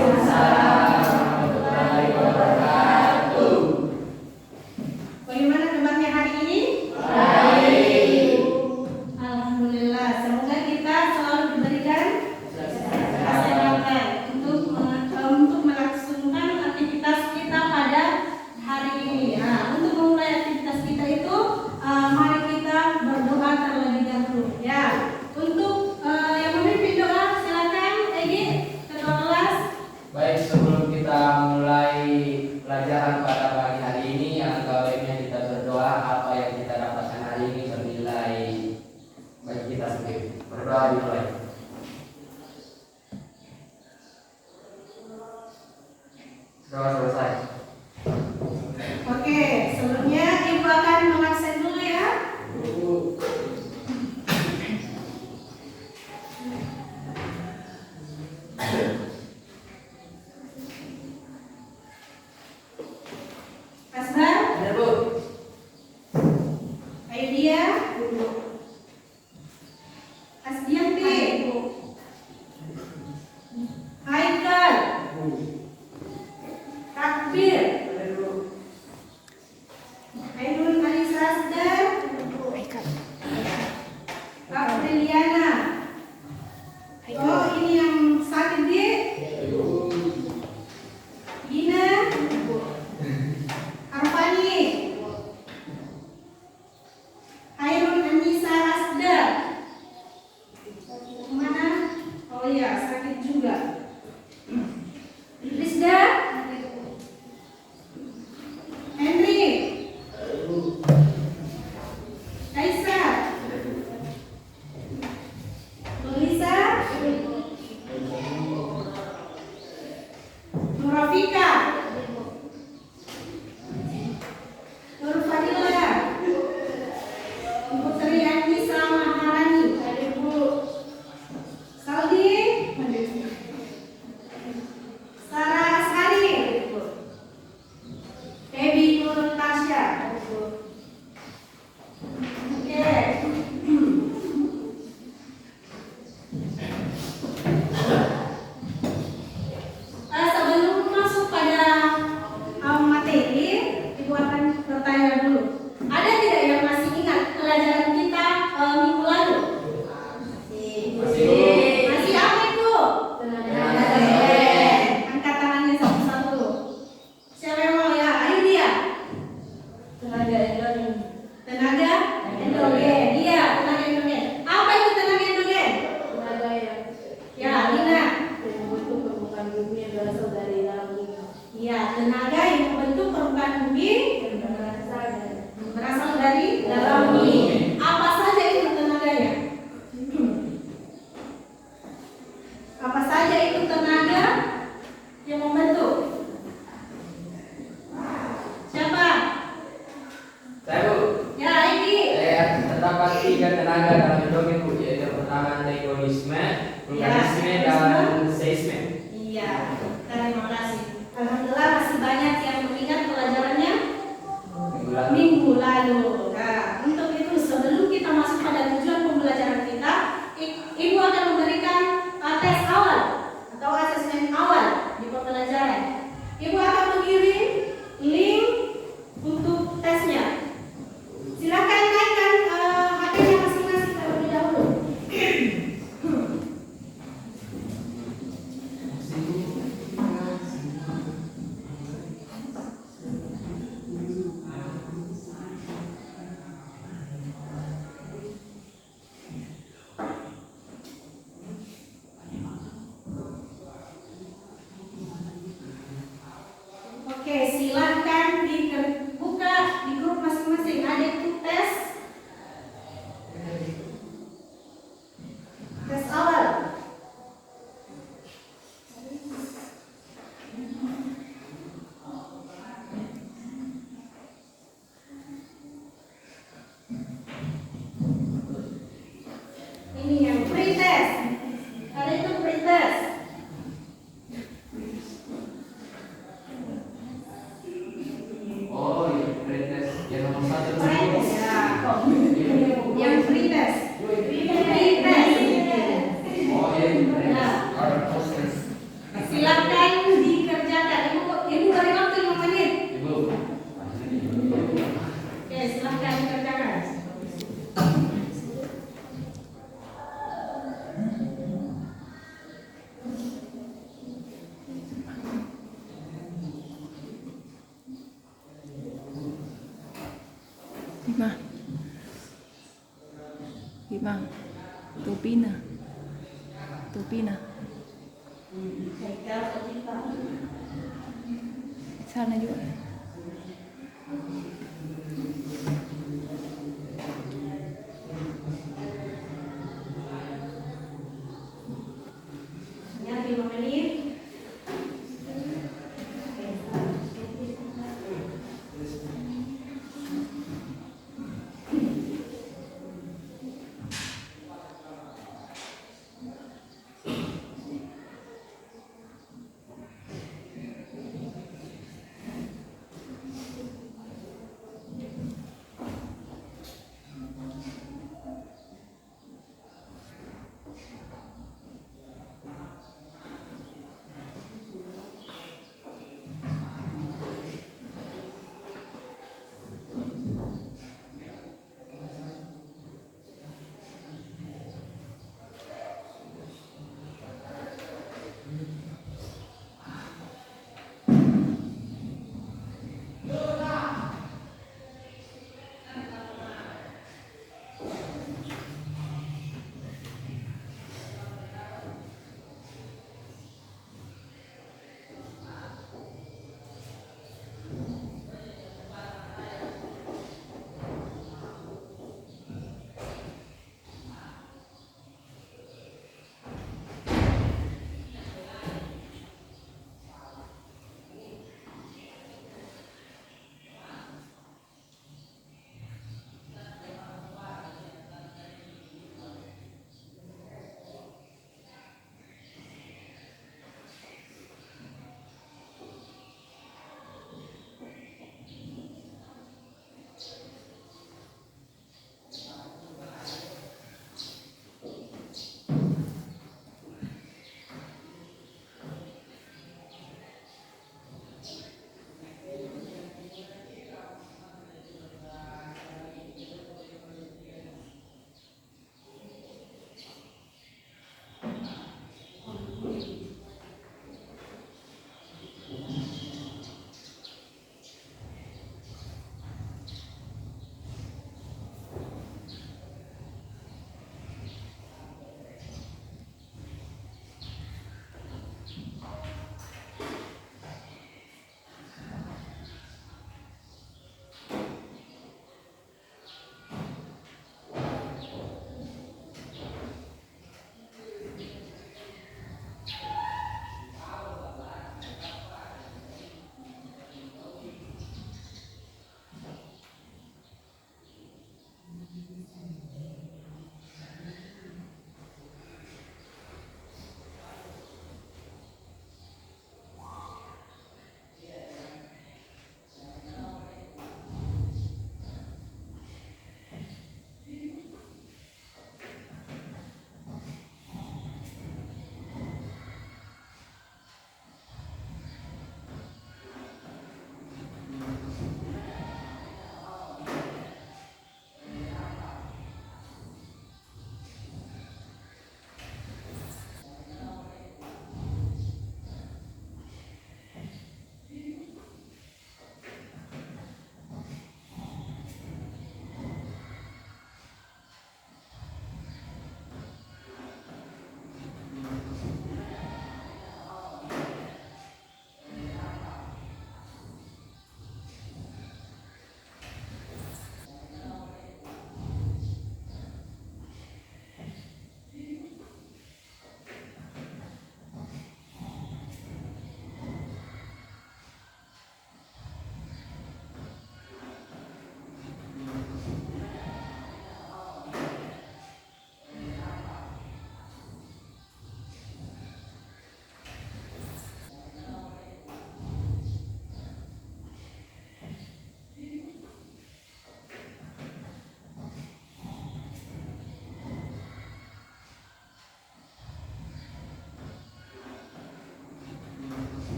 warahmatullahi wabarakatuh. Bagaimana kabarnya hari ini? Baik. Alhamdulillah. Semoga kita selalu diberikan kesehatan untuk melaksanakan aktivitas kita pada hari ini. Nah, untuk memulai aktivitas kita itu, mari kita berdoa terlebih dahulu. Ya, untuk yang memimpin doa silakan Egi, ketua kelas. Baik, sebelum kita mulai pelajaran pada pagi hari ini, yang baiknya kita berdoa apa yang kita dapatkan hari ini bernilai bagi kita sendiri. Berdoa dimulai. Doa selesai. Oke, sebelumnya Ibu akan mengaksen dulu ya. Asbar, Ada Bu. ayo dia. Asdianti, Haikal, Takbir, Ainul Alisa Asdar, Apriliana. Oh, ini yang sakit di Gina, Arfani, Hairul Anissa Asdar. Mana? Oh iya, sakit juga. Rizda, Henry, Kaisa, Lisa, Nurafika, Nur Fadila, Putri Anissa Maharani, Saldi, Sarah Asari, Baby Nur Tasya. Oke. Sebelum masuk pada materi, Ibu akan bertanya dulu. Ada tidak yang masih ingat pelajaran kita minggu lalu? Masih apa Ibu? Angkat tangannya satu-satu. Siapa yang mau ya? Ayo dia. Tenaga endogen. Iya, tenaga endogen. Apa itu tenaga endogen? Ya, Lina. Iya, tenaga yang membentuk permukaan bumi berasal dari dalam bumi. Apa saja itu tenaganya? Apa saja itu tenaga yang membentuk? Siapa? Saya Bu. Ya, Egi. Terdapat 3 tenaga dalam endogen Bu, yaitu yang pertama antagonisme, vulkanisme, dan seisme. Iya, terima kasih. Alhamdulillah masih banyak yang mengingat pelajarannya minggu lalu. Nah, untuk itu sebelum kita masuk pada tujuan pembelajaran kita, Ibu akan memberikan tes awal atau asesmen awal di pembelajaran. Ibu akan mengirim link untuk tesnya. Silakan naikkan HP-nya masing-masing terlebih dahulu. Pina. Tuh Pina. Haikal Fatima. Sana juga. Ya, 5 menit.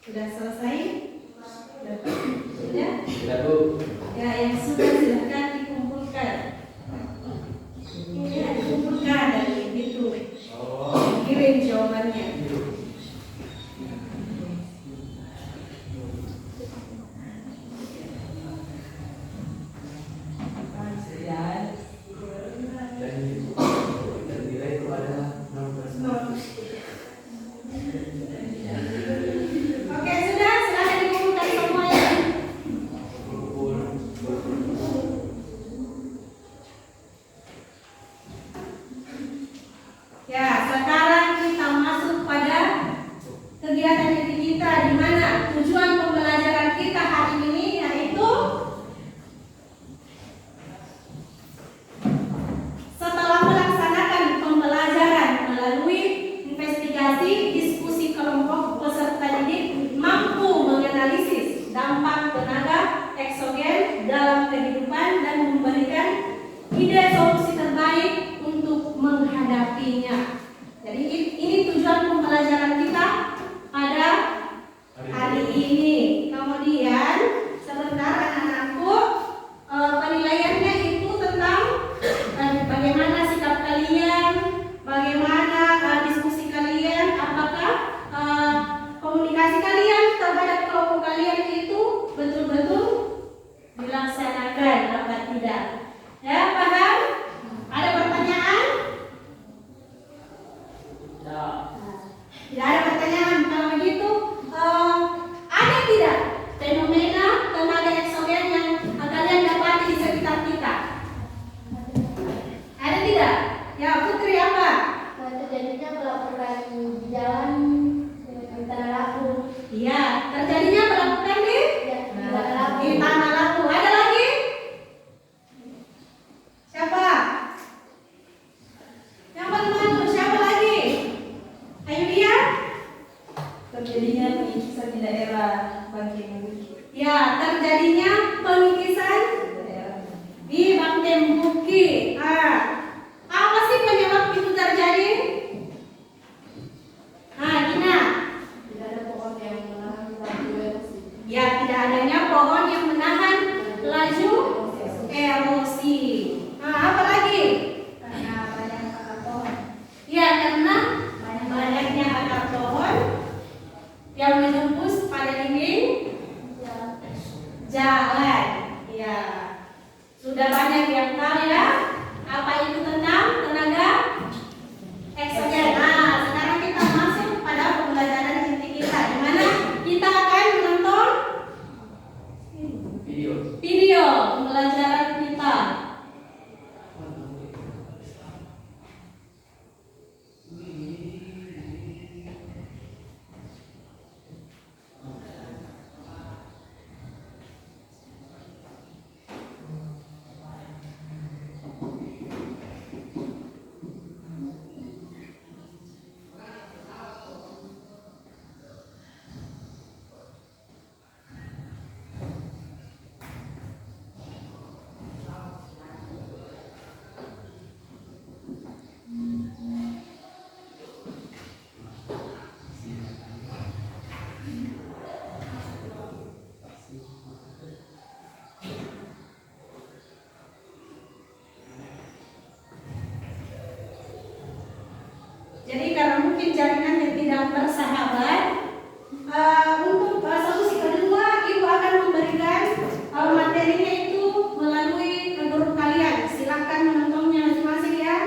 Sudah selesai? Sudah? Sudah, Bu. Ya, yang sudah silakan dikumpulkan. Ini ya, dikumpulkan dari itu. Kirim jawabannya. Dan nilai itu adalah 0%. Oke, sudah, silakan dikumpulkan semuanya. Ya, sekarang kita masuk pada kegiatan inti kita, di mana tujuan pembelajaran kita hari ini yaitu setelah melaksanakan pembelajaran melalui investigasi, diskusi kelompok, peserta didik mampu menganalisis dampak tenaga eksogen dalam kehidupan dan memberikan ide solusi terbaik untuk menghadapinya. Jadi ini tujuan pembelajaran kita pada hari ini. Kemudian sebentar anak-anakku, penilaiannya itu tentang bagaimana sikap kalian, bagaimana diskusi kalian, apakah komunikasi kalian terhadap kelompok kalian itu betul-betul dilaksanakan apa tidak. Ya, paham? Ada pertanyaan? Tidak ada pertanyaan. Kalau begitu, ada tidak fenomena tenaga eksogen yang kalian dapati di sekitar kita? Ada tidak? Ya, Putri apa? Terjadinya melakukan di jalan di tanah laku. Iya, terjadinya melakukan di Tanah laku. di tanah laku. Ada lagi? Siapa? Yang malu-malu, siapa lagi? Ayo dia. Terjadinya pengikisan di daerah Bangkeng Bukit. Ya, terjadinya pengikisan di Bangkeng Bukit. Apa sih penyebab itu terjadi? Gina. Tidak ada pohon yang menahan laju erosi. Ya, tidak adanya pohon yang menahan laju erosi. Apa lagi? Karena banyak akar pohon. Ya, karena banyaknya akar pohon yang menembus pada dinding jalan. Ya, sudah banyak yang tahu ya apa itu tentang tenaga eksogen. Sekarang kita masuk pada pembelajaran inti kita, di mana kita akan menonton video pembelajaran kita. Jadi karena mungkin jaringannya tidak bersahabat, untuk solusi kedua Ibu akan memberikan materinya itu melalui grup kalian. Silakan menontonnya masing-masing ya.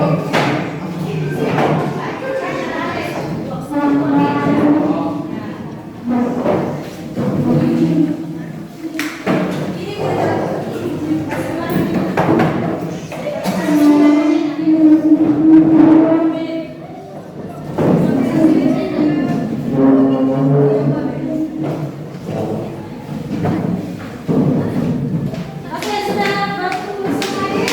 Oke, sudah berkumpul semuanya.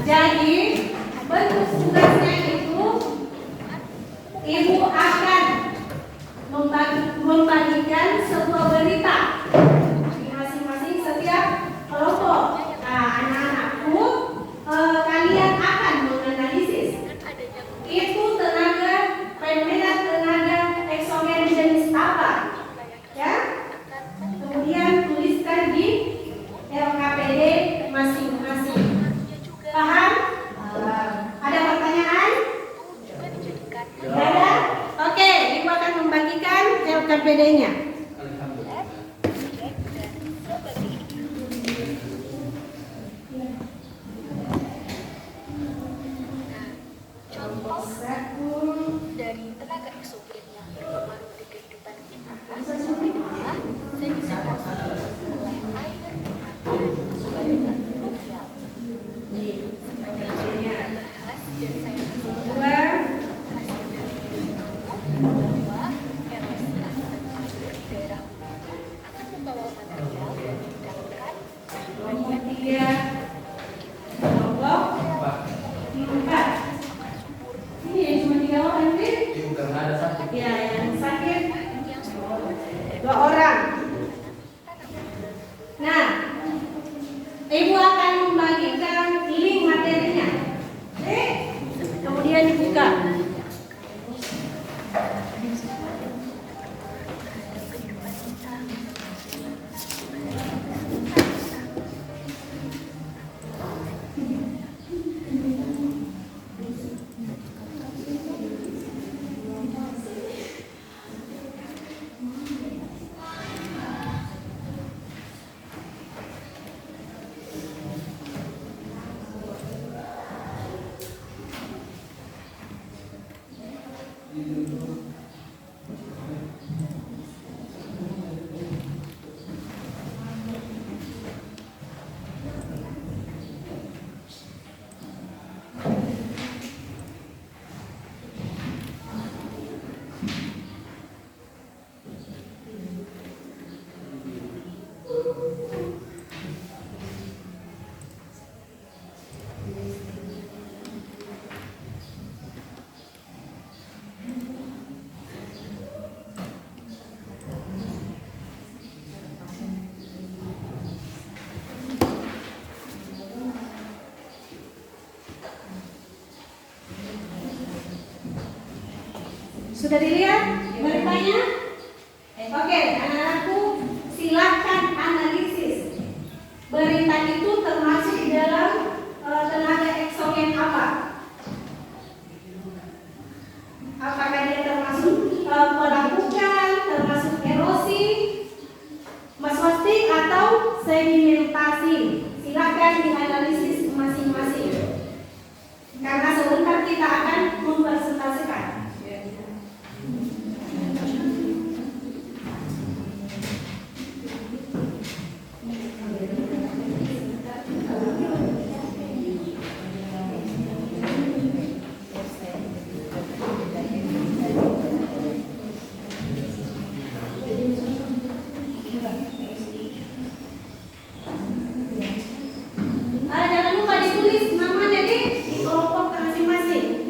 Jadi, bentuk tugasnya itu ibu akan membagikan sebuah berita di masing-masing setiap kelompok. Nah, anak-anakku, kalian akan menganalisis itu tenaga fenomena tenaga eksogen jenis apa, ya? Kemudian tuliskan di LKPD masing-masing. Paham? Ada pertanyaan? Tidak ada? Oke, ibu akan membagikan LKPD-nya. Contoh dari tenaga eksogen yang berpengaruh di kehidupan kita adalah sedimentasi air, sebagian nuklir. Bahas dari saya Dua, hasil dari bahwa erosi akibat air di daerah hulu akan membawa material yang dihidangkan kelompok tiga, kelompok empat. Ini yang cuma 3 orang sih? Karena ada satu. Ya, yang sakit yang sudah 2 orang. Nah, ibu akan membagikan link materinya. Kemudian dibuka. Sudah dilihat beritanya? Oke, anak-anakku, silakan analisis. Berita itu termasuk di dalam tenaga eksogen apa? Apakah dia termasuk pelapukan, termasuk erosi, masmastik atau sedimentasi? Silakan dianalisis masing-masing. Karena sebentar kita akan mempresentasikan. Jangan lupa ditulis namanya di kelompok masing-masing.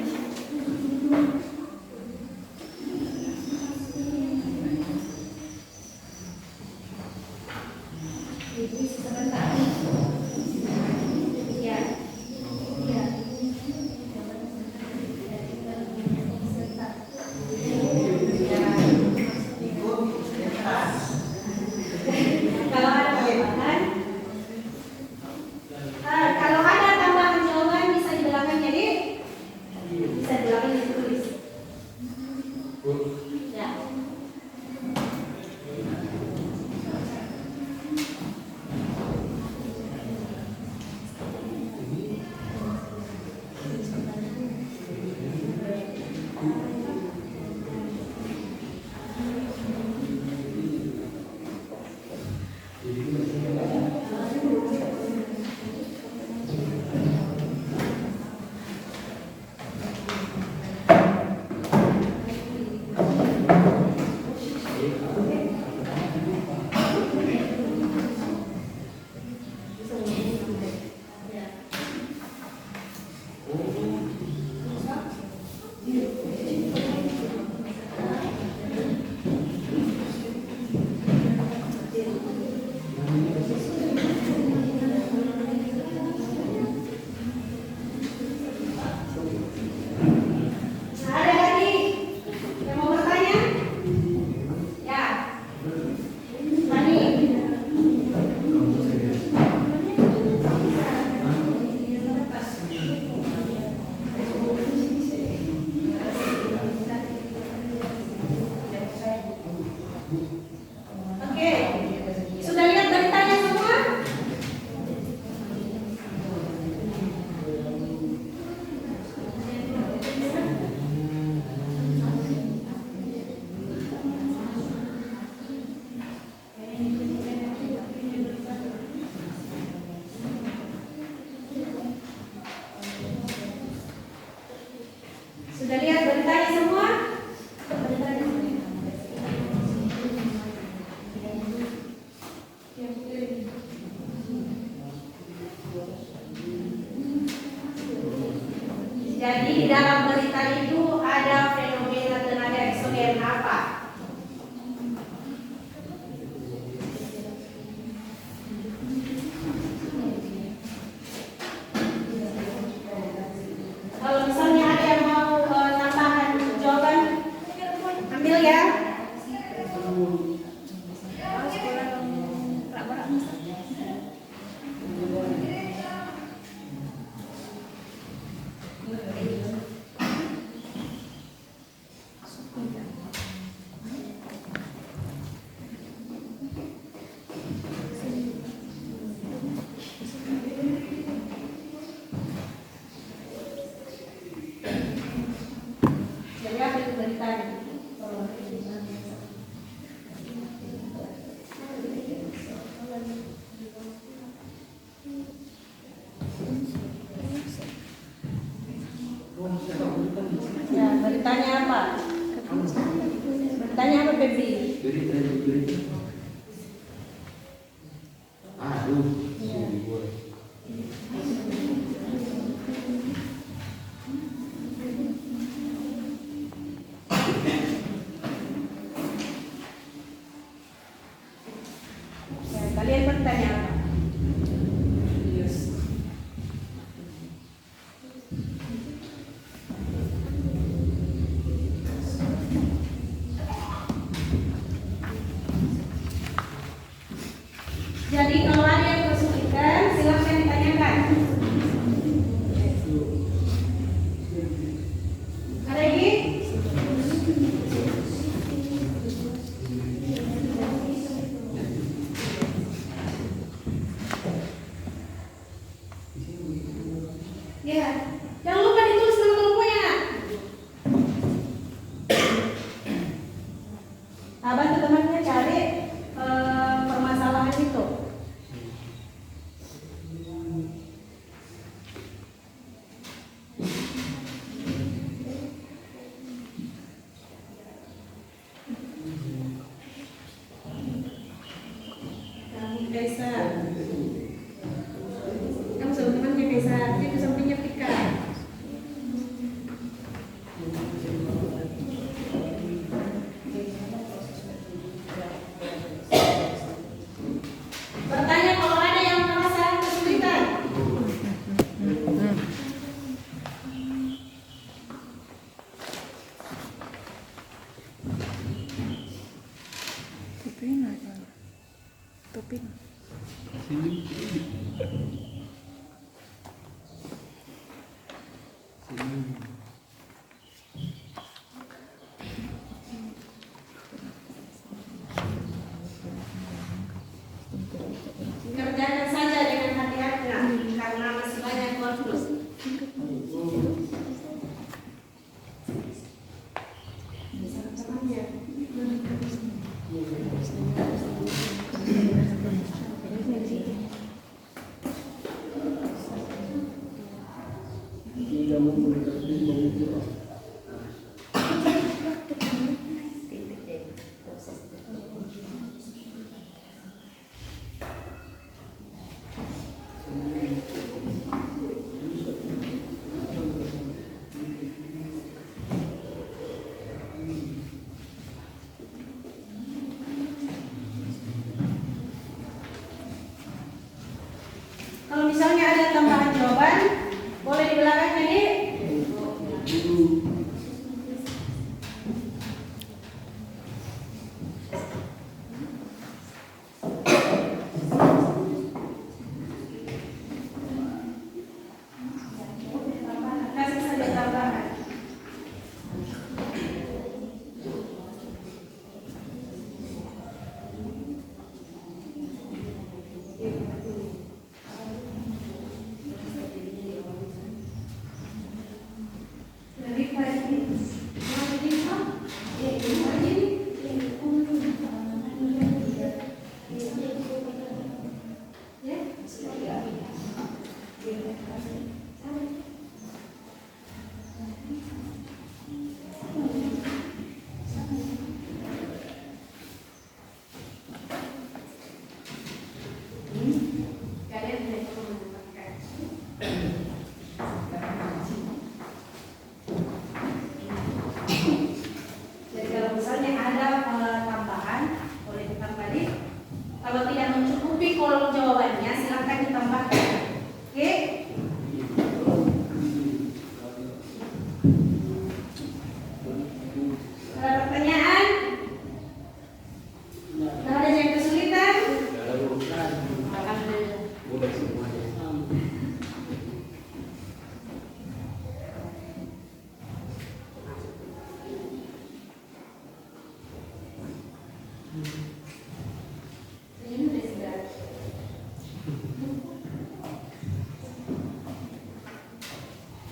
Sebentar. Ya. Ya. Kalau ada tambahan, kalau ada tambahan jawaban bisa di belakangnya di, bisa di belakangnya ditulis. Ya. Ada lagi yang mau bertanya? Ya, Tani. Oke, sudah lihat beritanya semua? Sudah lihat beritanya semua? Jadi di dalam berita itu ada fenomena tenaga eksogen apa? Kalau misalnya ada yang mau tambahan jawaban, ambil ya. Jadi apa itu beritanya? Ya, beritanya apa? Beritanya apa, Febri? Aduh. Ya, kalian bertanya apa? Jadi kalau ada yang kesulitan, silakan ditanyakan. Ada lagi? Ya, jangan lupa ditulis nama kelompoknya. Bantu temannya cari permasalahan itu. Kamu Kaisar. Kamu sama temannya Kaisar, itu sampingnya Pika. Bertanya kalau ada yang merasa kesulitan. Topik. Kerjakan saja dengan hati-hati karena masih banyak konflik. Temannya. Kalau misalnya ada tambahan jawaban, boleh di belakangnya nih. Kasih saja tambahan. Jadi kalau misalnya ada tambahan, boleh ditambah di. Kalau tidak mencukupi kolom jawabannya, silakan ditambahkan. Oke? Ada pertanyaan? Tidak ada yang kesulitan? Alhamdulillah. Mudah semuanya. Ini sudah.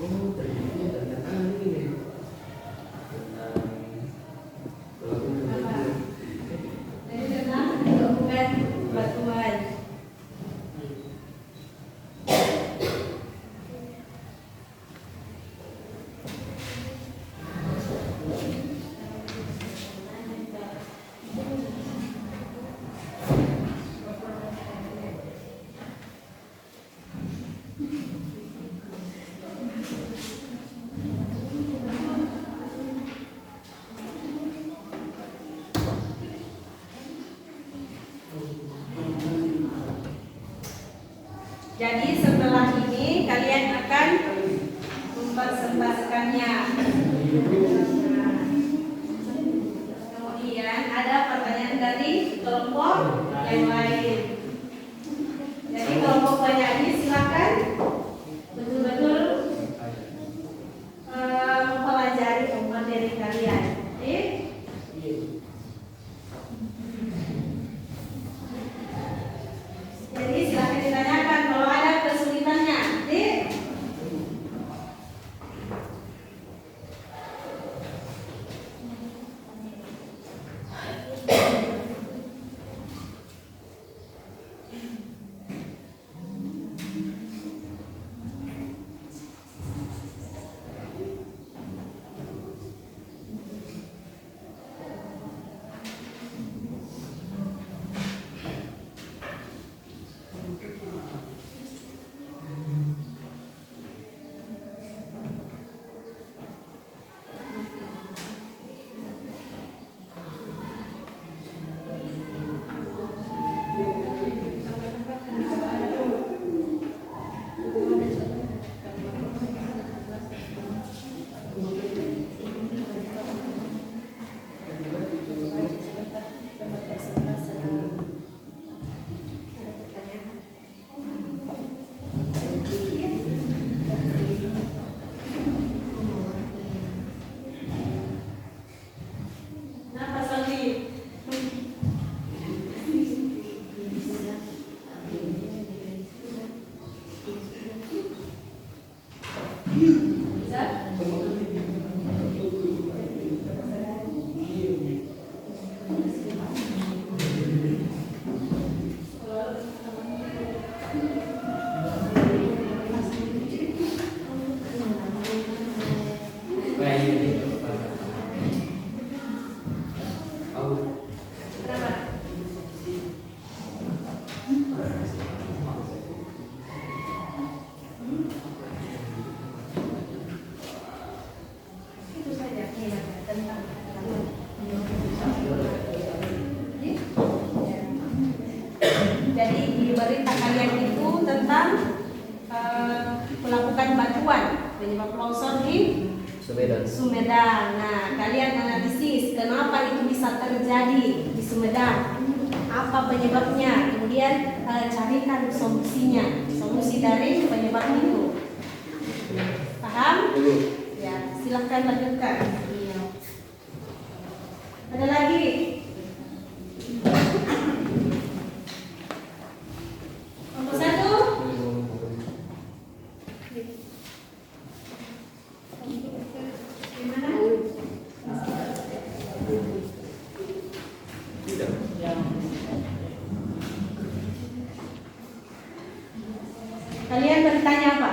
Oh, ternyata ini. Jadi tenang, bukan batuan. Jadi setelah ini kalian akan mempersembahkannya. Kemudian ada pertanyaan dari kelompok yang lain. Jadi kelompok banyak ini silakan betul-betul mempelajari materi kalian. Oke? Jadi silakan ditanyakan kalau ada kesulitannya. Oke? Jadi diberita kalian itu tentang tentang melakukan bantuan penyebab longsor di Sumedang. Nah, kalian analisis kenapa itu bisa terjadi di Sumedang, apa penyebabnya, kemudian carikan solusinya, solusi dari penyebab itu. Paham? Ya, silahkan lanjutkan. Ada lagi? Nomor 1. Gimana? Kalian bertanya apa?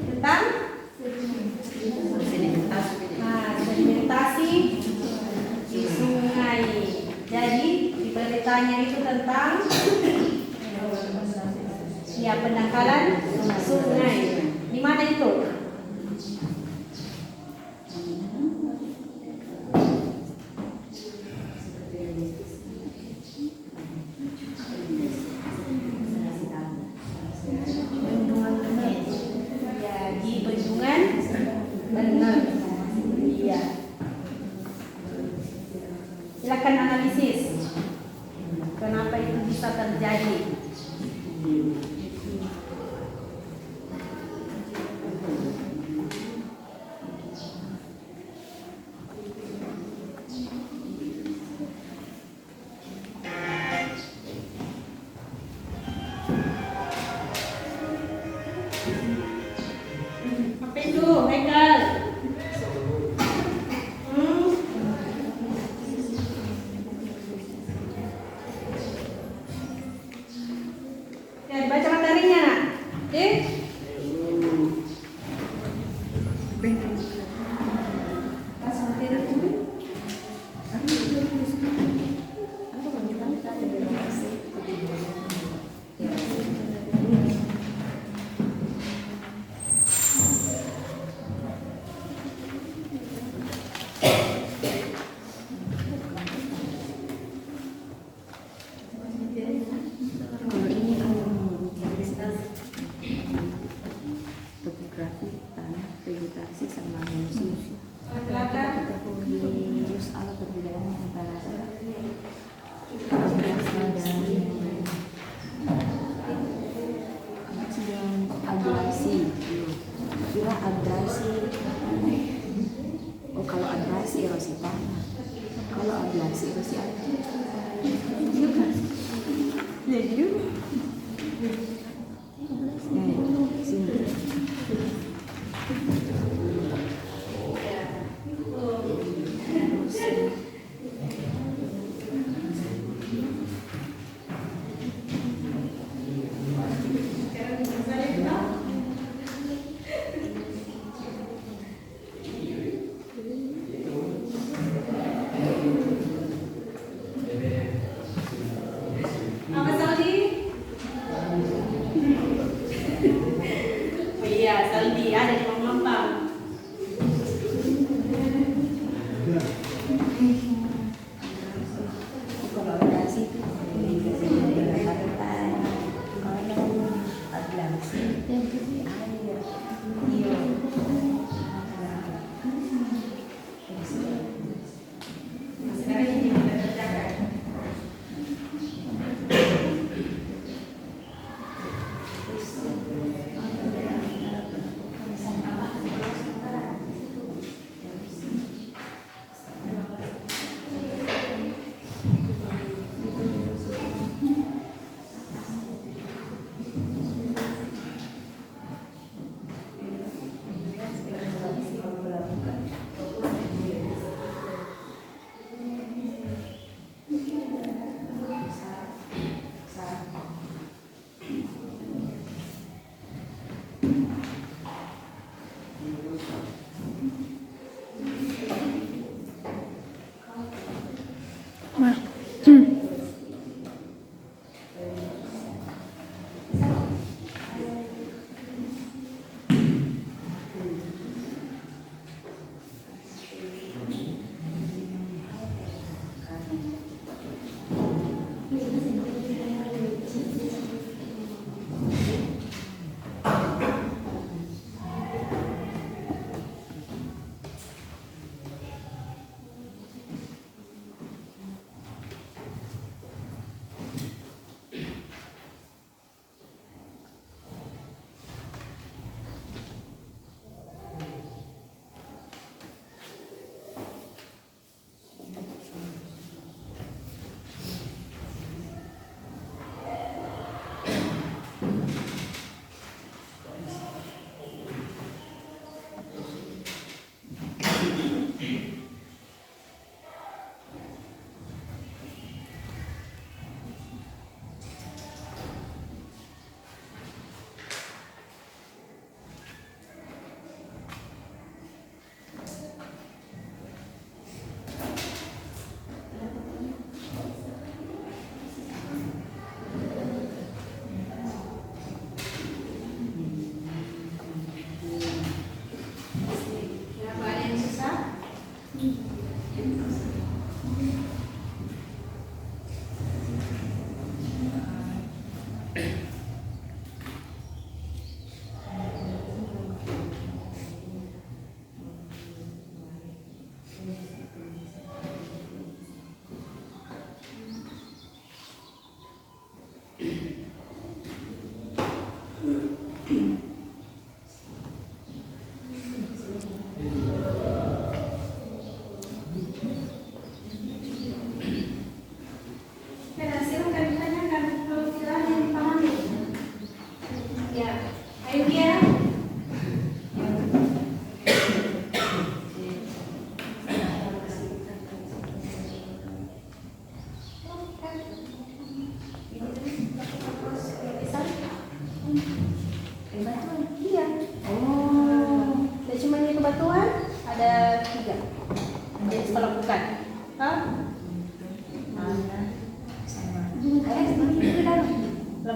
Tentang sedimentasi di sungai. Jadi beritanya itu tentang pendangkalan sungai. Di mana itu? Benar. Iya. Silakan analisis. Kenapa itu bisa terjadi? Apa itu, Michael? Ya, dibaca materinya, nak. Oke? Topografi tanah, vegetasi sama manusia. Silakan. Terus alat perbedaan antara abrasi. Kira abrasi. Oh, kalau abrasi erosi tanah. Kalau abrasi erosi air. Iya kan? Jadi sini. Apa Saldi? Oh iya, Saldi ada di Mampang. Kolaborasi itu pantai, kalau abrasi dan air. Iya. Sekarang ini kita kerjakan.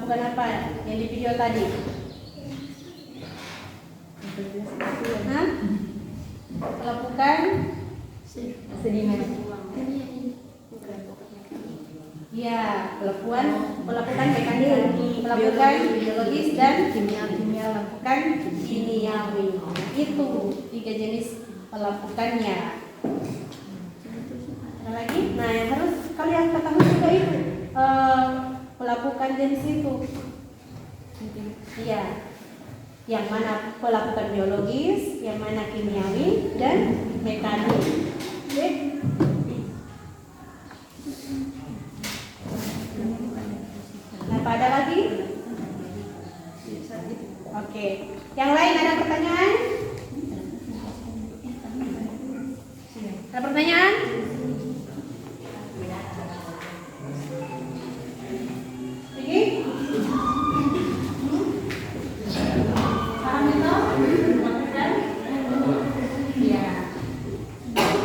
Pelapukan apa yang di video tadi? Hah? Pelapukan Sedimen. ya, pelapukan mekanik, pelapukan biologis dan pelapukan kimiawi. Itu 3 jenis pelapukannya. Ada lagi? Nah, yang harus kalian ketahui juga itu pelapukan jenis itu. Iya. Yang mana pelapukan biologis, yang mana kimiawi dan mekanik. Oke? Apa ada lagi? Oke. Yang lain ada pertanyaan? Ada pertanyaan? Oke? Paham itu? Maksudnya? Iya. Jadi pelapukan.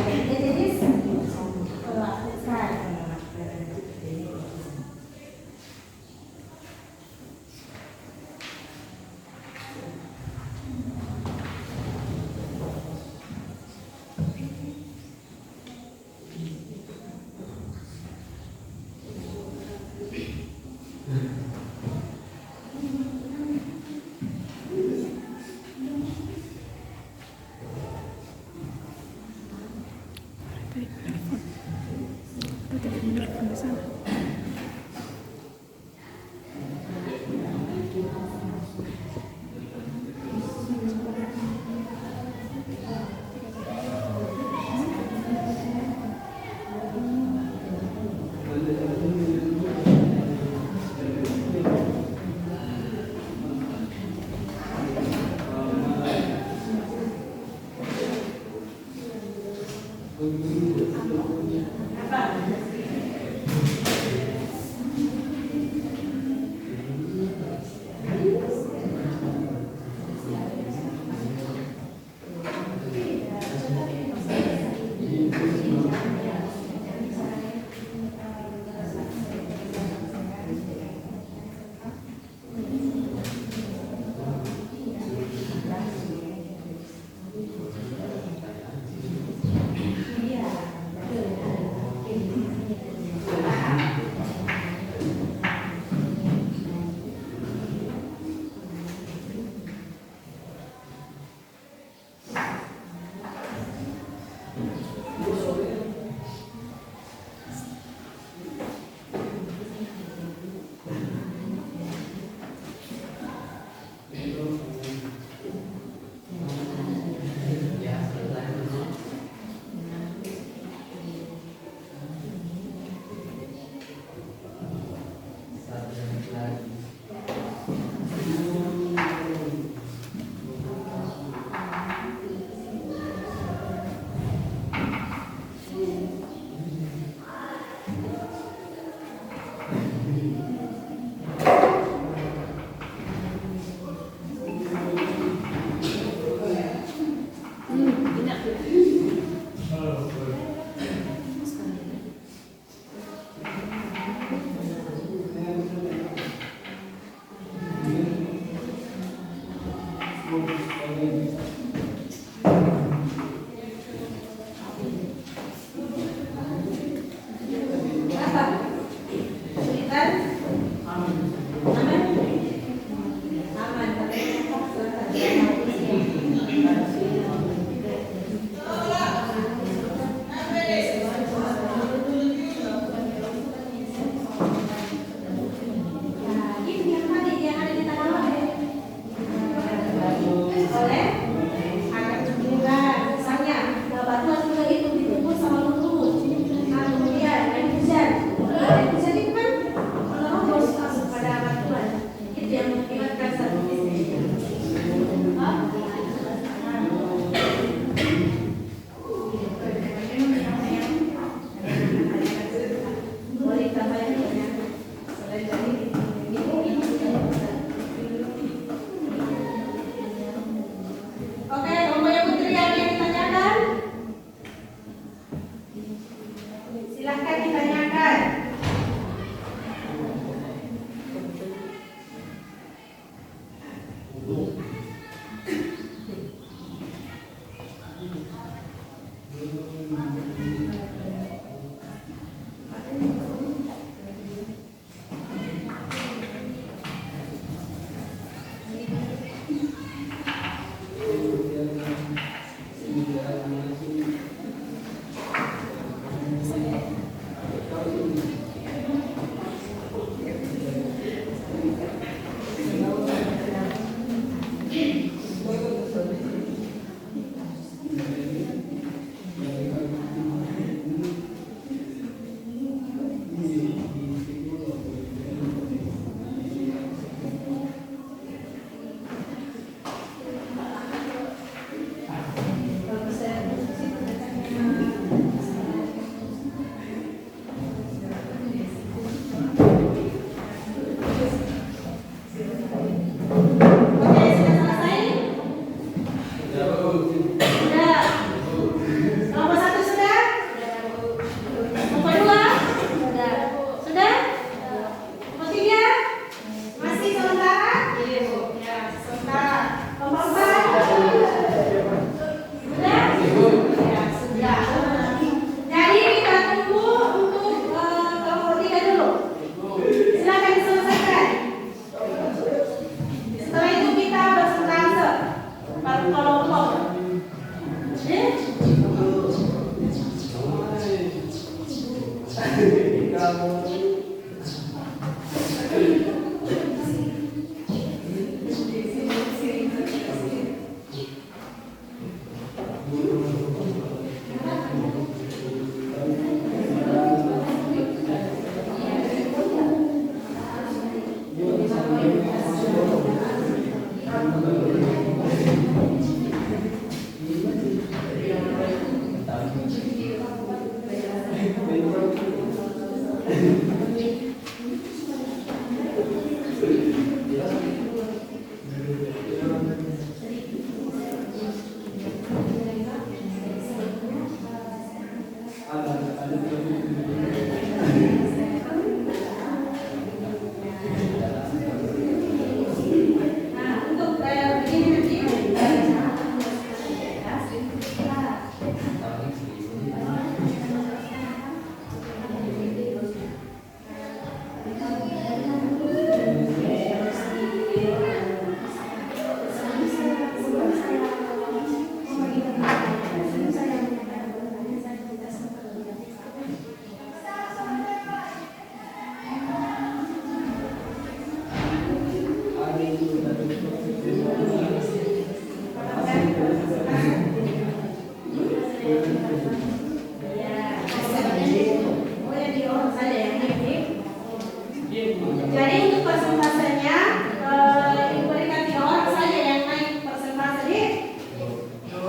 Nah, untuk begini nanti Jadi untuk persentasenya diberikan 3 orang saja yang naik persentase.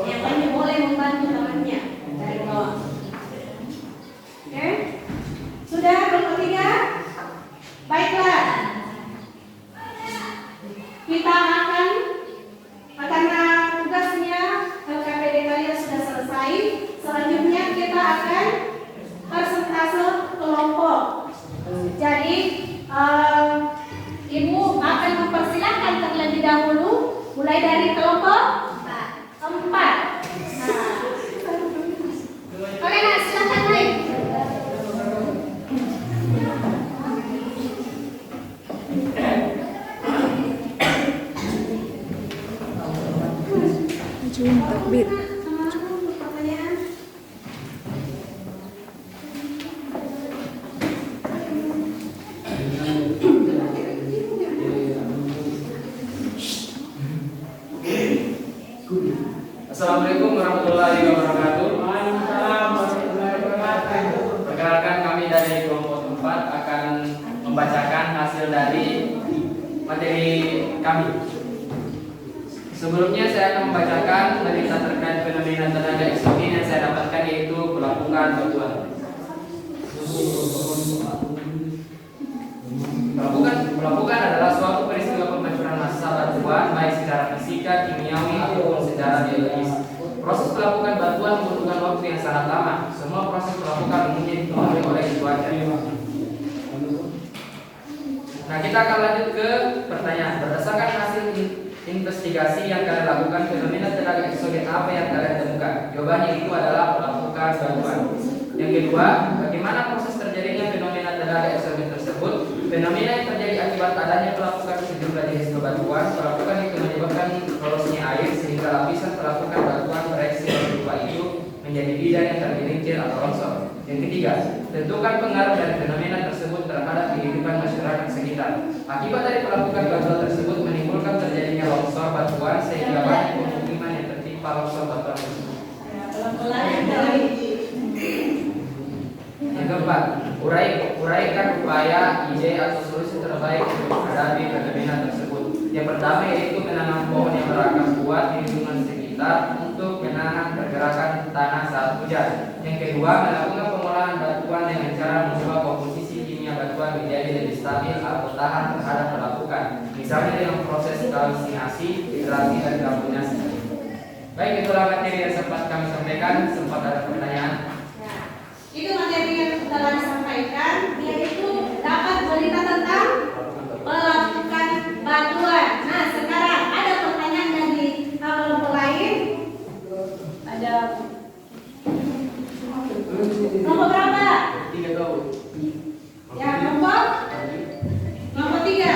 Yang lainnya boleh membantu temannya dari bawah. Oke? Sudah kelompok 3? Baiklah. Kita akan karena tugasnya LKPD kalian sudah selesai. Selanjutnya kita akan persentase kelompok. Jadi Ibu akan mempersilahkan terlebih dahulu mulai dari kelompok 4. Oke, nah, silakan naik. Ujung takbir. Pertanyaan. Assalamualaikum warahmatullahi wabarakatuh. Perkenalkan, kami dari kelompok 4 akan membacakan hasil dari materi kami. Sebelumnya saya akan membacakan berita terkait fenomena tenaga eksogen yang saya dapatkan, yaitu pelapukan batuan. Pelapukan adalah suatu peristiwa pembentukan massa batuan baik secara fisika, kimiawi ataupun secara biologis. Proses pelapukan batuan membutuhkan waktu yang sangat lama. Semua proses pelapukan umumnya dipengaruhi oleh cuaca. Nah, kita akan lanjut ke pertanyaan. Berdasarkan hasil investigasi yang kalian lakukan, fenomena tenaga eksogen apa yang kalian temukan? Jawabannya itu adalah pelapukan batuan. Yang kedua, bagaimana proses terjadinya fenomena tenaga eksogen tersebut? Fenomena yang terjadi akibat adanya pelapukan sejumlah jenis bebatuan. Pelapukan itu menyebabkan lolosnya air sehingga lapisan pelapukan batuan bereaksi berupa itu menjadi bidang yang tergelincir atau longsor. Yang ketiga, tentukan pengaruh dari fenomena tersebut terhadap kehidupan masyarakat sekitar. Akibat dari pelapukan batuan tersebut menimbulkan terjadinya longsor batuan sehingga banyak pemukiman yang tertimpa longsor batuan tersebut. Yang keempat, uraikan upaya, ide atau solusi terbaik untuk menghadapi fenomena tersebut. Yang pertama yaitu menanam pohon yang berakar kuat di lingkungan sekitar untuk menahan pergerakan tanah saat hujan. Yang kedua, melakukan pengolahan batuan dengan cara mengubah komposisi kimia batuan menjadi lebih stabil atau tahan terhadap pelapukan. Misalnya dengan proses kalsinasi, hidrasi, dan karbonasi. Baik, itulah materi yang sempat kami sampaikan. Sempat ada pertanyaan? Itu materi yang telah disampaikan, yaitu dapat berita tentang pelapukan batuan. Nah, sekarang ada pertanyaan dari kelompok lain. Ada kelompok berapa? 3 tahun. Ya, kelompok 3.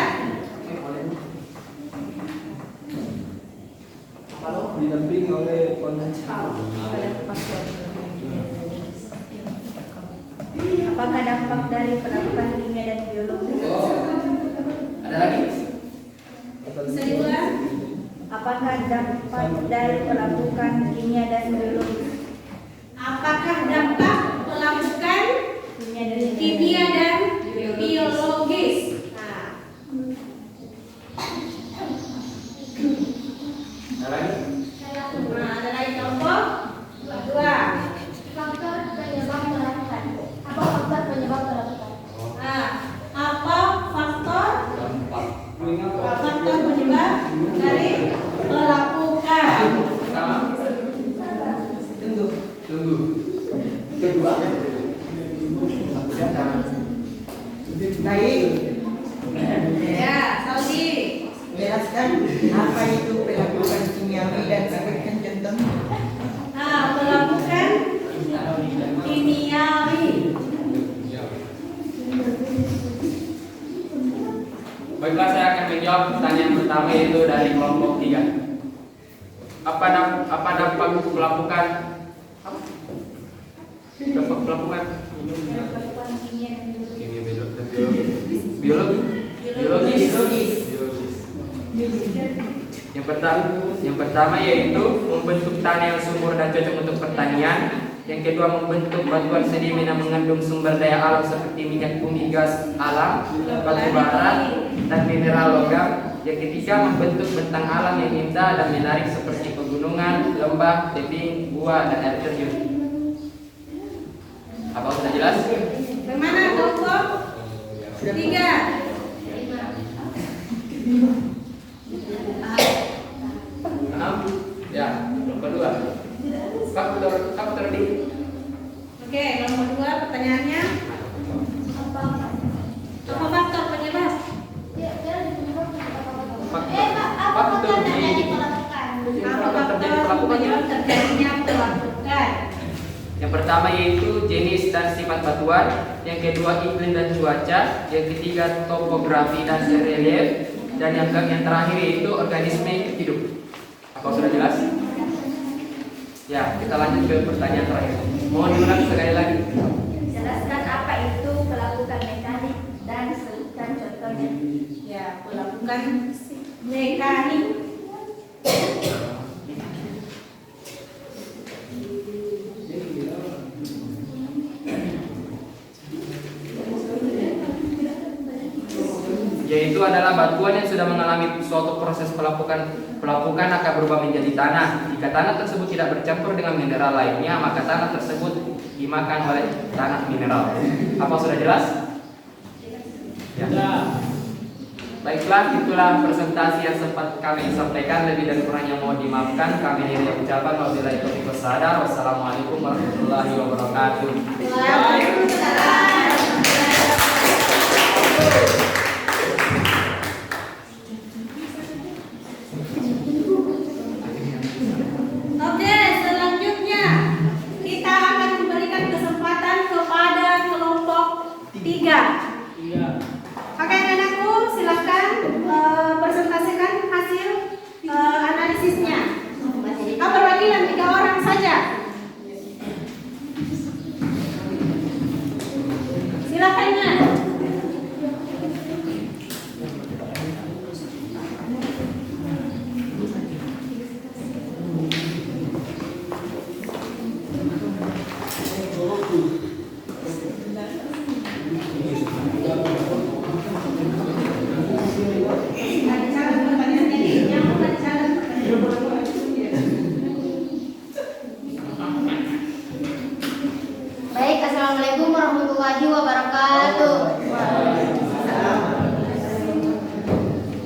Kalau didampingi oleh pengacara. Apakah dapat dampak dari pelapukan kimia dan biologi? Ada lagi? Bisa diulang? Apakah dampak dari pelapukan kimia dan biologi? Apakah dampak pelapukan kimia dan biologis? Nah, Ada lagi? ada lagi kelompok kedua. Faktor penyebab pelapukan. Apa faktor penyebab pelapukan? Nah, apa faktor Dampak. penyebab dari pelapukan? Pertama. Tunggu. Kedua. Baik, Ya, Saudi. jelaskan apa itu pelapukan kimiawi dan sebutkan contohnya. Nah, pelapukan kimiawi. Baiklah, saya akan menjawab pertanyaan pertama yaitu dari kelompok 3. Apa dampak pelapukan? Dampak pelapukan kimia dan biologi. Yang pertama yaitu membentuk tanah yang subur dan cocok untuk pertanian. Yang kedua, membentuk batuan sedimen yang mengandung sumber daya alam seperti minyak bumi, gas alam, batu bara, dan mineral logam. Yang ketiga, membentuk bentang alam yang indah dan menarik seperti pegunungan, lembah, tebing, gua, dan air terjun. Apa sudah jelas? Bagaimana kelompok 3? Ya, kelompok 2. Faktor D. Oke, kelompok 2 pertanyaannya. Apa faktor penyebab? Apa faktor terjadi pelapukan? Apa faktor penyebab terjadinya pelapukan? Yang pertama yaitu jenis dan sifat batuan, yang kedua iklim dan cuaca, yang ketiga topografi dan relief, dan yang terakhir yaitu organisme hidup. Apa sudah jelas? Ya, kita lanjut ke pertanyaan terakhir. Mohon diulang sekali lagi. Jelaskan apa itu pelapukan mekanik dan sebutkan contohnya. Ya, pelapukan mekanik. Yaitu adalah batuan yang sudah mengalami suatu proses pelapukan akan berubah menjadi tanah. Jika tanah tersebut tidak bercampur dengan mineral lainnya, maka tanah tersebut dimakan oleh tanah mineral. Apa sudah jelas? Ya. Baiklah, itulah presentasi yang sempat kami sampaikan. Lebih dan kurangnya mohon dimaafkan. Kami akhiri ucapan wabillahi taufiq wassalam. Wassalamualaikum warahmatullahi wabarakatuh. Waalaikumsalam. Oke, selanjutnya kita akan memberikan kesempatan kepada kelompok 3. Oke, anakku, silakan presentasikan hasil analisisnya. Perwakilan 3 orang saja. Silakan, Nak. Ada cara pertanyaannya nih, yang ada cara Baik, assalamualaikum warahmatullahi wabarakatuh.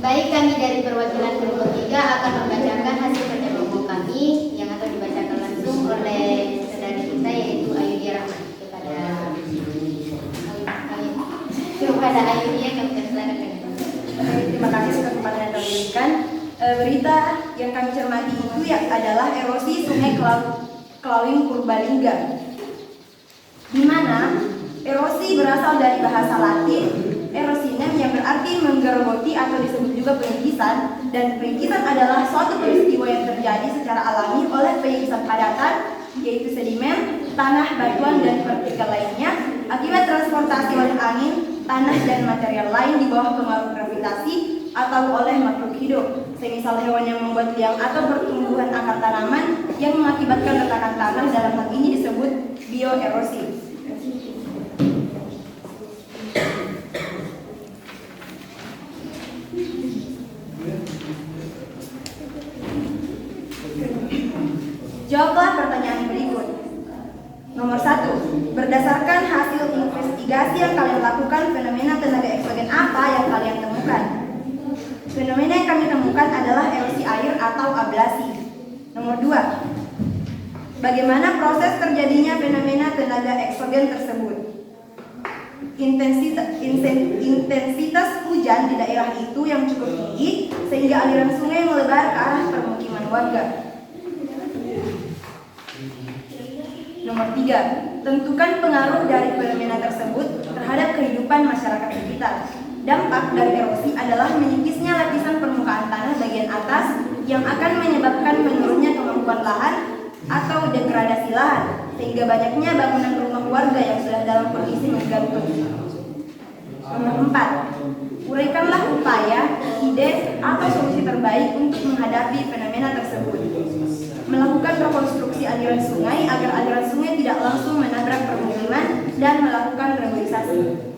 Baik, kami dari perwakilan kelompok 3 akan membacakan hasil kerja kelompok kami yang akan dibacakan langsung oleh saudari kita yaitu Ayudhya Rahman. Kepada Ayudhya kami persilakan. Terima kasih atas kesempatan yang kami berikan. Berita yang kami cermati itu adalah erosi Sungai Kelawing Purbalingga, di mana erosi berasal dari bahasa Latin erosinem yang berarti menggerogoti atau disebut juga perintisan, dan perintisan adalah suatu peristiwa yang terjadi secara alami oleh perintisan padatan yaitu sedimen, tanah, batuan, dan partikel lainnya akibat transportasi oleh angin, tanah, dan material lain di bawah pengaruh gravitasi atau oleh makhluk hidup, semisal hewan yang membuat liang atau pertumbuhan akar tanaman yang mengakibatkan retakan tanah. Dalam hal ini disebut bioerosi. Jawablah pertanyaan berikut. Nomor 1. Berdasarkan hasil investigasi yang kalian lakukan, fenomena tenaga eksogen apa yang kalian temukan? Fenomena yang kami temukan adalah erosi air atau ablasi. Nomor 2. Bagaimana proses terjadinya fenomena tenaga eksogen tersebut? Intensitas hujan di daerah itu yang cukup tinggi sehingga aliran sungai melebar ke arah permukiman warga. Nomor 3. Tentukan pengaruh dari fenomena tersebut terhadap kehidupan masyarakat sekitar. Dampak dari erosi adalah menipisnya lapisan permukaan tanah bagian atas yang akan menyebabkan menurunnya kemampuan lahan atau degradasi lahan, sehingga banyaknya bangunan rumah warga yang sudah dalam kondisi menggantung. Nomor 4. Uraikanlah upaya, ide, atau solusi terbaik untuk menghadapi fenomena tersebut. Melakukan rekonstruksi aliran sungai agar aliran sungai tidak langsung menabrak permukiman dan melakukan reboisasi.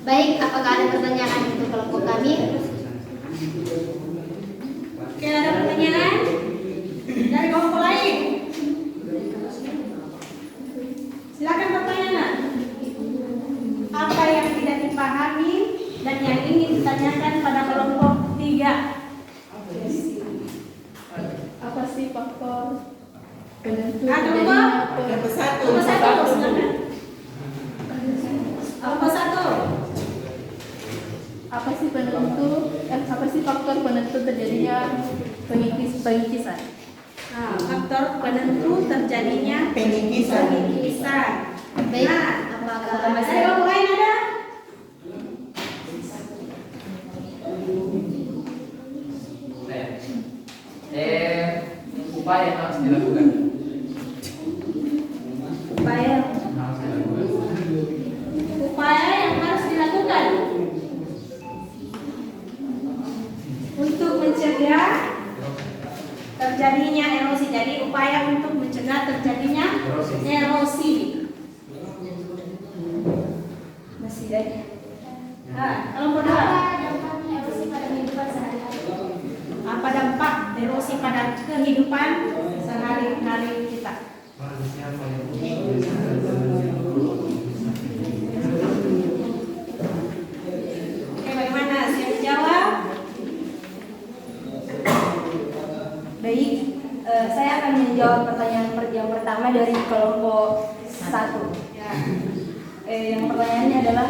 Baik, apakah ada pertanyaan untuk kelompok kami? Oke, ada pertanyaan dari kelompok lain? Silakan pertanyaan. Apa yang tidak dipahami dan yang ingin ditanyakan pada kelompok 3? Apa sih faktor penentu Ada terjadinya Nomor 1. Nomor 1, silakan. Nomor 1. apa sih faktor penentu terjadinya pengikisan? Nah, faktor penentu terjadinya Pengikisan. Baik, Nah, apakah ada kelompok lain ada? Upaya yang harus dilakukan. Upaya yang harus dilakukan untuk mencegah terjadinya erosi. Jadi upaya untuk mencegah terjadinya erosi. Masih ada. Nah, kelompok 2. Apa dampak erosi pada kehidupan sehari-hari kita? Oke, bagaimana? Siap jawab? Baik, saya akan menjawab pertanyaan yang pertama dari kelompok 1. Ya. Yang pertanyaannya adalah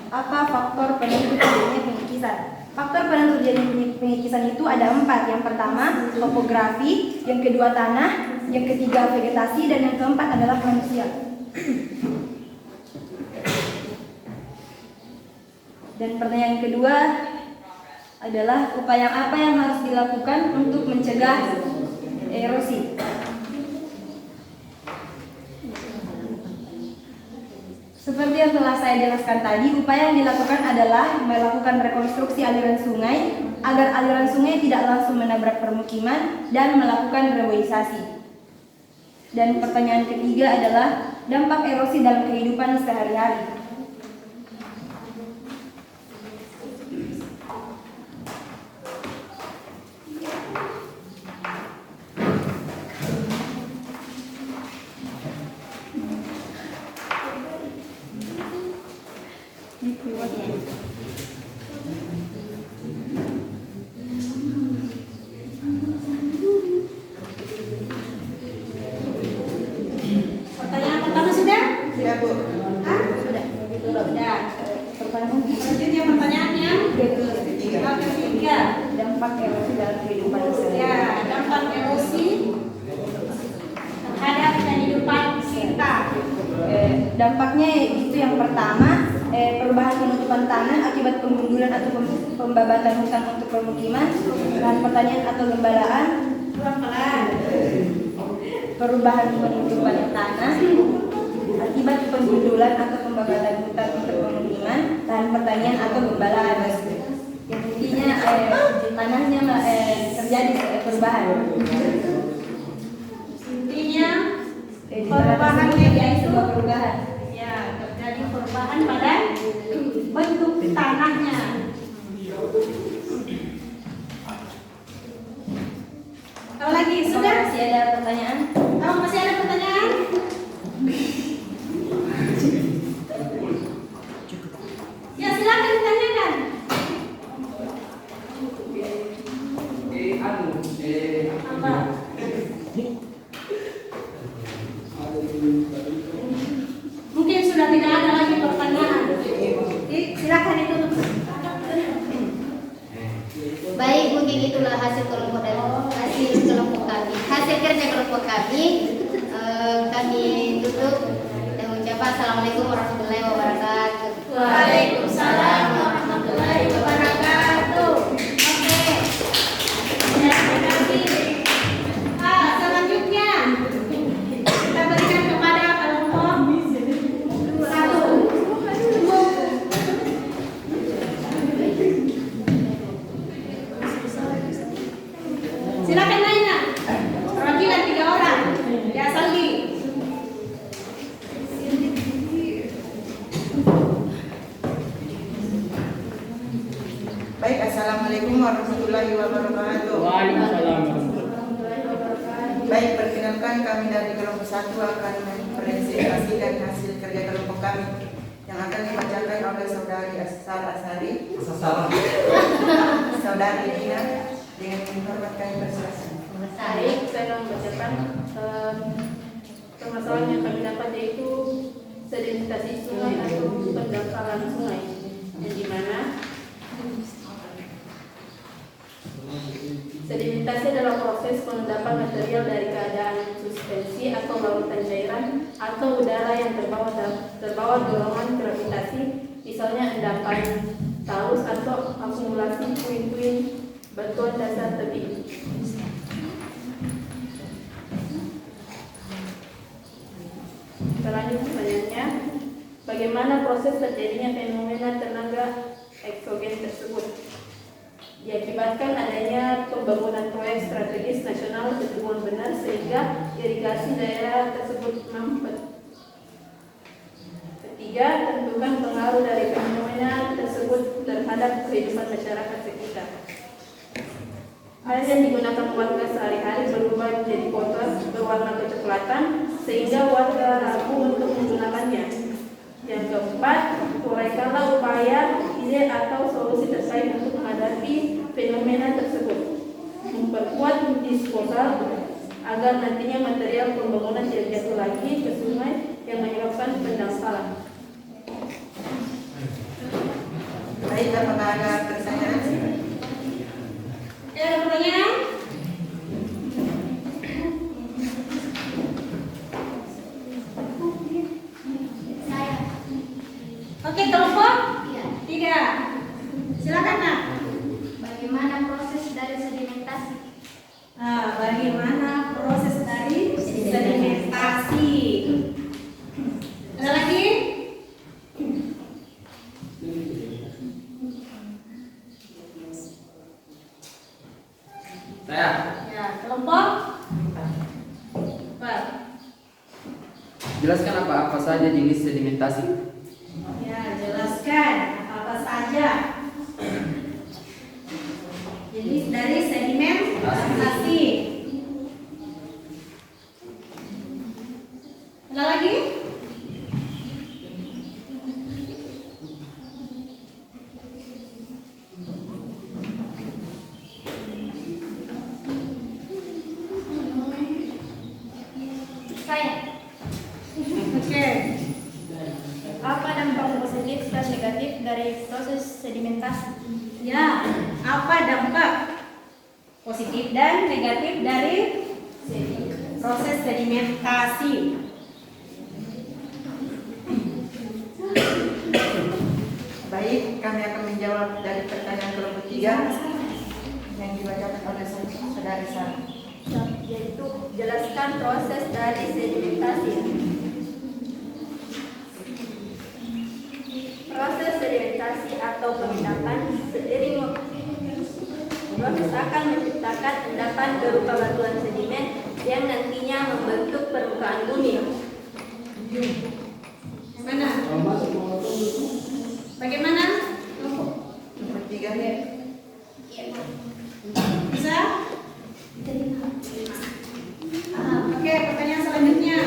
apa faktor penentu terjadinya pengikisan? Faktor penentu terjadinya pengikisan itu ada 4. Yang pertama topografi, yang kedua tanah, yang ketiga vegetasi, dan yang keempat adalah manusia. Dan pertanyaan kedua adalah upaya apa yang harus dilakukan untuk mencegah erosi? Seperti yang telah saya jelaskan tadi, upaya yang dilakukan adalah melakukan rekonstruksi aliran sungai agar aliran sungai tidak langsung menabrak permukiman dan melakukan reboisasi. Dan pertanyaan ketiga adalah dampak erosi dalam kehidupan sehari-hari. Pertanyaan pertama sudah? Sudah, Bu. Hah? Sudah. Sudah. Pertanyaan Selanjutnya pertanyaannya ketiga. dampak erosi dalam kehidupan sehari-hari. Ya, dampak erosi terhadap kehidupan kita. Dampaknya itu yang pertama, perubahan penutupan tanah akibat penggundulan atau pembabatan hutan untuk permukiman, lahan pertanian atau gembalaan, Pelan-pelan. Perubahan penutupan tanah akibat penggundulan atau pembakaran hutan untuk pemukiman, lahan pertanian atau gembalaan. Yang intinya tanahnya terjadi perubahan. Intinya Perubahan terjadi sebuah perubahan. ya terjadi perubahan pada bentuk tanahnya. Kalau lagi sudah? Masih ada pertanyaan? Kalau masih ada pertanyaan? Ya silakan ditanyakan. Apa? Mungkin sudah tidak ada lagi pertanyaan. Silakan ditutup. Baik, mungkin itulah hasil kerja kelompok kami. Kami tutup dan mengucapkan assalamualaikum warahmatullahi wabarakatuh. Waalaikumsalam warahmatullahi wabarakatuh. Oke. Terima kasih. Selanjutnya kita berikan kepada kelompok 1. Silakan nanya. Perwakilan 3 orang. Ya, Saldi. Baik, assalamualaikum warahmatullahi wabarakatuh. Waalaikumsalam. Baik, perkenalkan kami dari kelompok 1 akan mempresentasikan hasil kerja kelompok kami yang akan dibacakan oleh saudari Asari, saudari Dina. Dengan hormat kami persilakan. Baik, saya membacakan permasalahan yang kami dapat, yaitu sedimentasi sungai atau pendangkalan sungai, yang dimana sedimentasi adalah proses pengendapan material dari keadaan suspensi atau lautan cairan atau udara yang terbawa dorongan gravitasi, misalnya endapan talus atau akumulasi puing-puing batuan dasar tebing. Kita lanjut pertanyaannya, bagaimana proses terjadinya fenomena tenaga eksogen tersebut? Diakibatkan adanya pembangunan proyek strategis nasional berhubungan benar sehingga irigasi daerah tersebut mampet. Ketiga, tentukan pengaruh dari fenomena tersebut terhadap kehidupan masyarakat sekitar. Air yang digunakan warga sehari-hari berubah menjadi kotor berwarna kecoklatan sehingga warga ragu untuk menggunakannya. Yang keempat, uraikanlah upaya, ide atau solusi terkait untuk menghadapi fenomena tersebut. Memperkuat disposal agar nantinya material pembangunan tidak jatuh lagi ke sungai yang menyebabkan pendangkalan. Baik, apakah ada pertanyaan? Ada pertanyaan? Oke, kelompok 3. Silakan, Nak. Bagaimana proses dari sedimentasi? Bagaimana proses dari sedimentasi? Ada lagi? Saya. Ya, kelompok 4. Jelaskan apa saja jenis sedimentasi. Ya, jelaskan apa saja jenis dari sedimentasi. Ada lagi? Saya. Oke. Apa dampak positif dan negatif dari proses sedimentasi? Ya, apa dampak positif dan negatif dari proses sedimentasi? Baik, kami akan menjawab dari pertanyaan kelompok 3 yang dibacakan oleh saudari Sarah. yaitu jelaskan proses dari sedimentasi. Proses sedimentasi atau pengendapan proses akan menciptakan endapan berupa batuan sedimen yang nantinya membentuk permukaan bumi. Mana? Bagaimana? Nomor 3. Bisa? Oke, pertanyaan selanjutnya.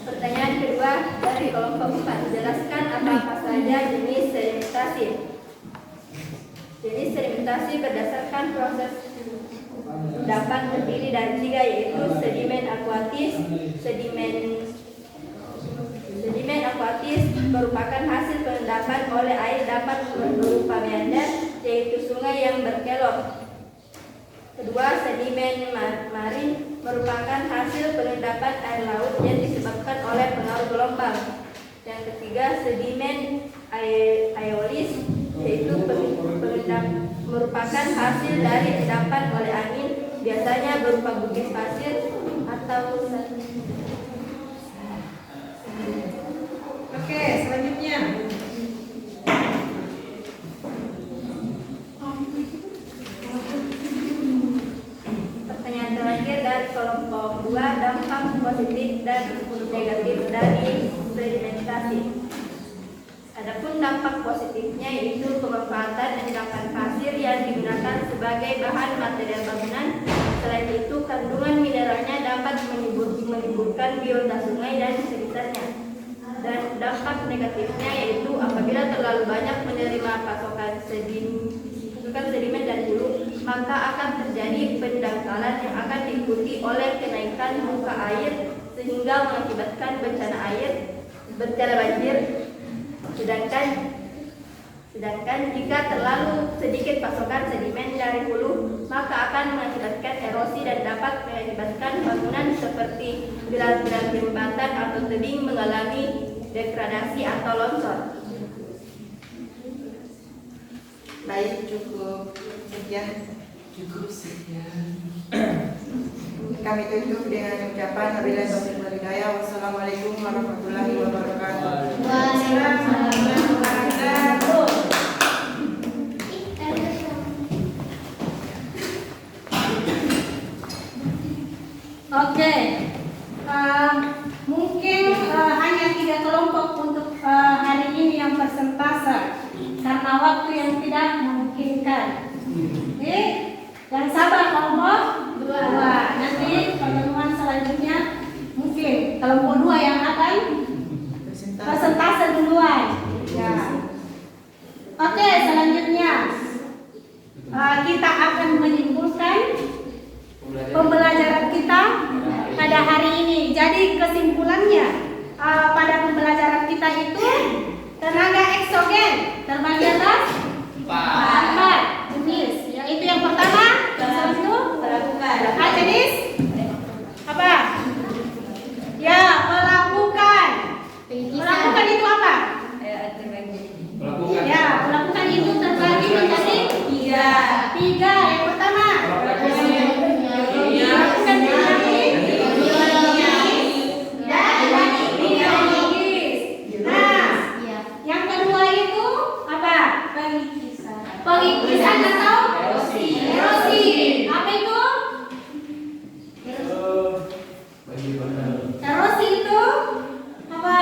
Pertanyaan kedua dari kelompok 4. Jelaskan apa saja jenis sedimentasi. Jenis sedimentasi berdasarkan proses endapan terdiri dari 3, yaitu sedimen akuatis. Sedimen akuatis merupakan hasil pengendapan oleh air dapat berupa meander, yaitu sungai yang berkelok. Kedua, sedimen marin merupakan hasil pengendapan air laut yang disebabkan oleh pengaruh gelombang. Yang ketiga, sedimen aeolis, yaitu merupakan hasil dari endapan oleh angin, biasanya berupa bukit pasir atau Oke, selanjutnya. pertanyaan terakhir dari kelompok 2, dampak positif dan negatif dari sedimentasi. Adapun dampak positifnya yaitu pemanfaatan endapan pasir yang digunakan sebagai bahan material bangunan. Selain itu, kandungan mineralnya dapat menimbulkan biota sungai dan sekitarnya. Dan dampak negatifnya yaitu apabila terlalu banyak menerima pasokan sedimen dan hulu, maka akan terjadi pendangkalan yang akan diikuti oleh kenaikan muka air sehingga mengakibatkan bencana banjir. Sedangkan jika terlalu sedikit pasokan sedimen dari hulu, maka akan mengakibatkan erosi dan dapat mengakibatkan bangunan seperti pilar-pilar jembatan atau tebing mengalami degradasi atau longsor. Baik, cukup sekian. Kami tutup dengan ucapan wabillahi taufiq wal hidayah. Wassalamualaikum warahmatullahi wabarakatuh. Waalaikumsalam warahmatullahi wabarakatuh. Oke, mungkin hanya 3 kelompok untuk hari ini yang persentase karena waktu yang tidak memungkinkan. Oke, yang sabar kelompok 2. Nanti pertemuan selanjutnya mungkin kelompok 2 yang akan persentase duluan. Ya. Oke, selanjutnya kita akan menyimpulkan pembelajaran kita pada hari ini. Jadi kesimpulannya pada pembelajaran kita itu tenaga eksogen terbagi atas 4 jenis. Itu yang pertama, yang itu jenis apa? Ya, melakukan. Melakukan itu apa? Ya, melakukan itu terbagi menjadi 3. Yang pertama melakukan yang kedua itu apa? Pengikisan atau erosi. Apa itu? Erosi itu apa?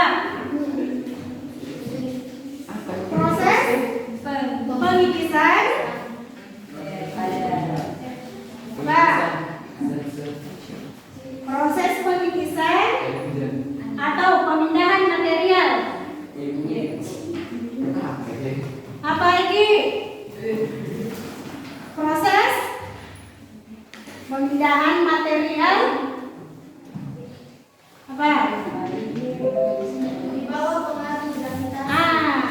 Proses pengikisan apa? Proses pengikisan atau pemindahan material. Apa lagi? Proses pemindahan material apa? Di bawah pengaruh gravitasi.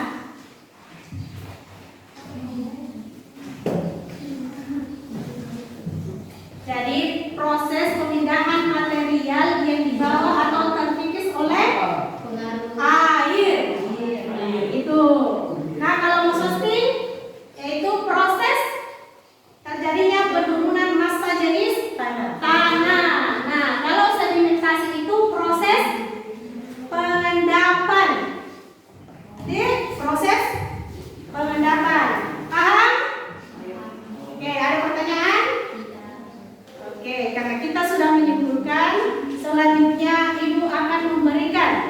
Jadi proses pemindahan material yang dibawa atau terkikis oleh air. Itu. Nah, kalau musostin yaitu proses terjadinya penurunan massa jenis Oke, karena kita sudah menyimpulkan, selanjutnya Ibu akan memberikan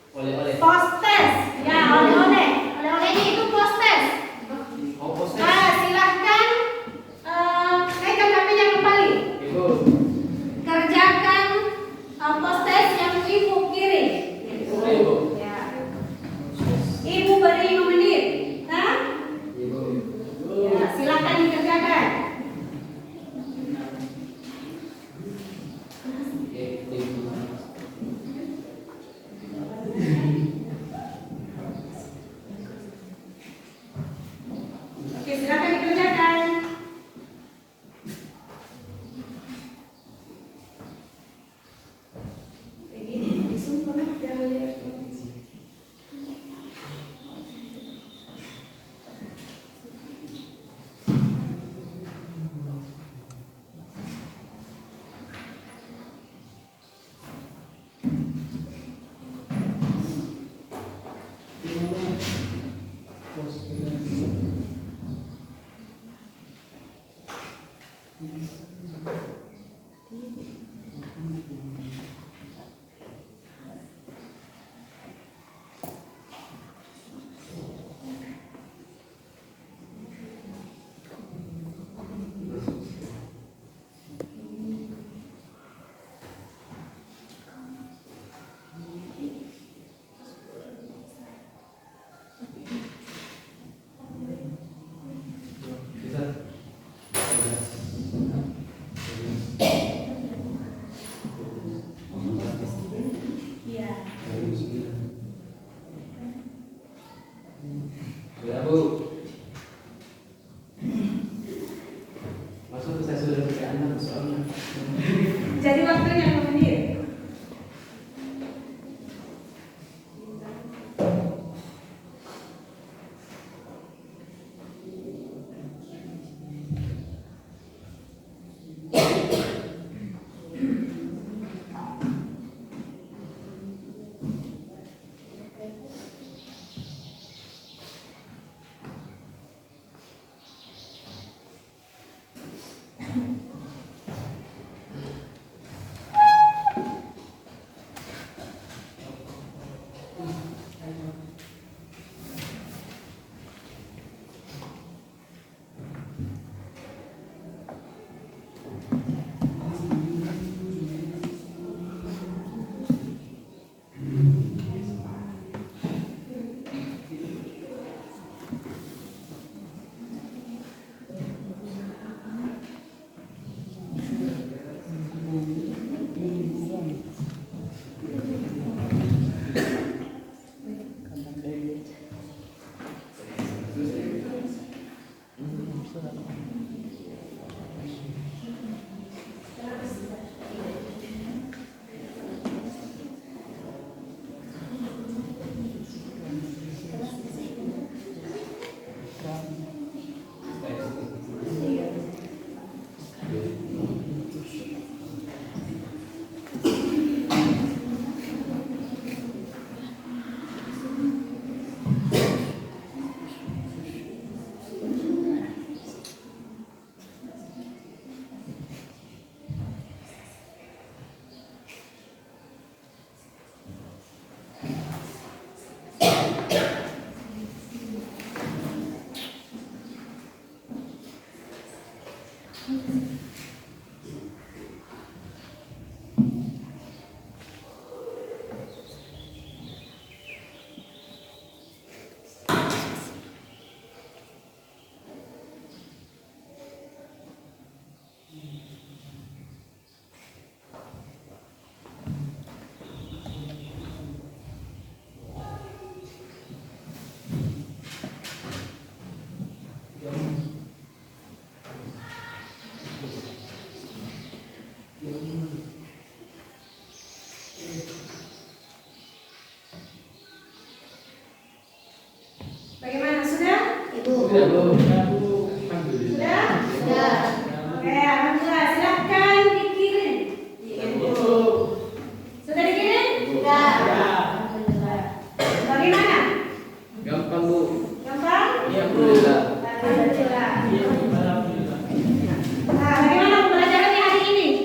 Oleh-oleh. post test. Ya, oleh-oleh. Oleh-olehnya itu post test. Oh, proses. Silahkan kaitkan HP-nya kembali. Ibu. Kerjakan post test yang Ibu kirim. Ibu. Ya. Ibu beri 5 menit. Nah, Ibu. ya, silahkan dikerjakan. Oke, silakan dikerjakan. Iya. Sudah, Bu. Masuk saya sudah beri Anda soalnya. Jadi waktunya 5 menit. Bagaimana, sudah? Sudah, Bu. Sudah? Sudah. Oke, alhamdulillah. Silahkan dikirim. Sudah dikirim? Sudah. Alhamdulillah. Bagaimana? Gampang, Bu. Gampang? Iya, Alhamdulillah. Alhamdulillah. Nah, bagaimana pembelajarannya hari ini?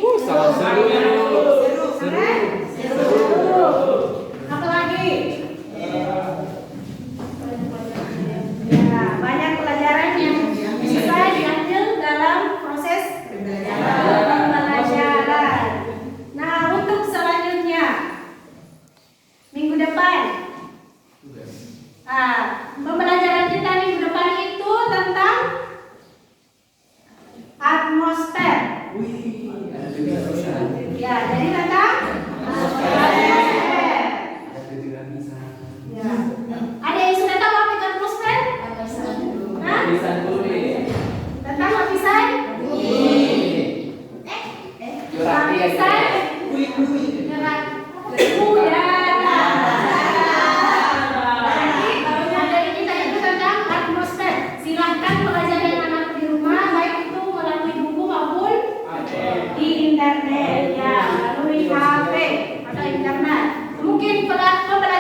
Ya, jadi tentang ya. Ada yang sudah tahu apa itu atmosfer? Hah? Lapisan bumi. Tentang lapisan? Lapisan udara. Materi kita itu tentang atmosfer. Silahkan pelajari anak di rumah, baik itu melalui buku maupun di internet, ya, melalui HP atau internet. Mungkin pembelajaran